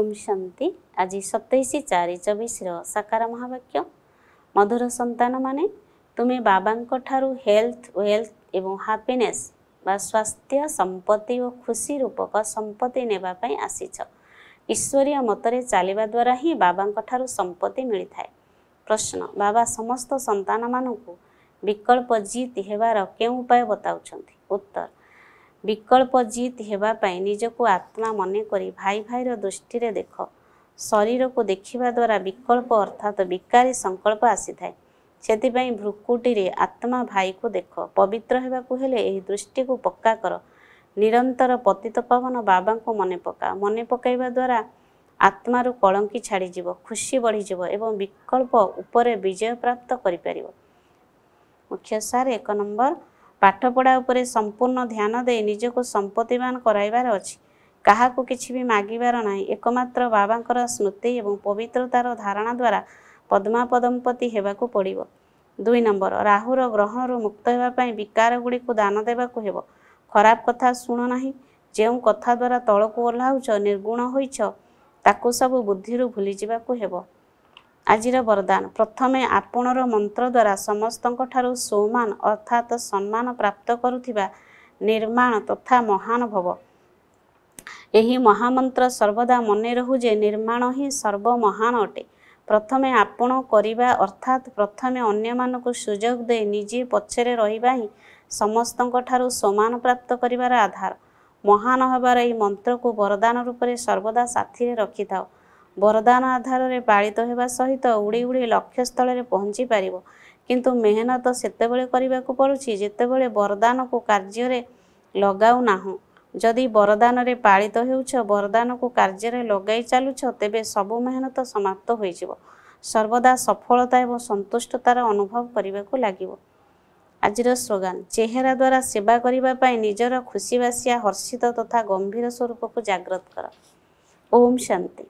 ओम शांति। आज 27/4/24 साकार महावाक्य। मधुर संतान माने तुम्हें बाबा ठारू हेल्थ वेल्थ एवं हैप्पीनेस बा स्वास्थ्य संपत्ति और खुशी रूपक संपत्ति नेबाई आसीछ। ईश्वरीय मतरे चलवा द्वारा ही बाबा ठारू संपत्ति मिलता है। प्रश्न, बाबा समस्त संतान मानू विकल्प जीत हेबार केउं उपाय बताउछन्ति? उत्तर, विकल्प जीत हेबाई निजको आत्मा मन करी भाई भाईर दृष्टि रे देख। शरीर को देखिबा द्वारा विकल्प अर्थात विकारी संकल्प आसी थाए। सेतिपई भ्रुकुटी रे आत्मा भाई को देख। पवित्र हेबाकु हेले एही दृष्टि को पक्का कर। निरंतर पतित पावन बाबा को मने पका। मने पकाइबा द्वारा आत्मारु कलंकी छाड़ी जीव, खुशी बढ़ी जीव एवं विकल्प उपरे विजय प्राप्त करि परिबो। मुख्य सार 1 नंबर, पाठपढ़ा उपरे संपूर्ण ध्यान दे निजको संपत्तिवान कराइबार अछि। काहाको किछि भी मागिबार नाही। एकमात्र बाबांकर स्मृति एवं पवित्रतार धारणा द्वारा पद्मापदंपति हेबाकु पड़िबो। 2 नंबर, राहुर ग्रहणरू मुक्त हेबा पई विकार गुड़िक दान देबाकु हेबो। खराब कथा शुण नाही। जेउ कथा द्वारा तळकु ओल्हाउछ निर्गुण होइछ ताकु सब बुद्धिरू भूली जिबाकु हेबो। आजिर वरदान, प्रथमे आपणर मंत्र द्वारा समस्तंक ठारू सौमान अर्थात सम्मान प्राप्त करुथिबा निर्माण तथा महान भव। एही महामंत्र सर्वदा मने रहु जे निर्माण ही सर्व महान अटे। प्रथमे आपण करिबा अर्थात प्रथमे अन्य मानकु सुजोग दे निजे पछरे रहिबा ही समस्तंक ठारू सम्मान प्राप्त करिबार आधार। महान हबार एही मंत्र को वरदान रूप में सर्वदा साथी रे रखि थाओ। वरदान आधार रे पालित हेबा सहित उड़ी उड़ी लक्ष्य स्थल रे पहुंची पारिबो। किंतु मेहनत सेतेबेले करिबाकु पड़ुछि जेतेबेले वरदान को कार्य रे लगाउ नाहु। जदि वरदान रे पालित हेउछ वरदान को कार्य रे लगाई चालुछ तेबे सबु मेहनत समाप्त होई जिवो। सर्वदा सफलता एवं संतुष्टतार अनुभव करिबाकु लागिबो। आजिर स्लोगान, चेहरा द्वारा सेवा करिबा पई निजर खुशी बासिया हर्षित तथा गंभीर स्वरूप को जागृत कर। ओम शांति।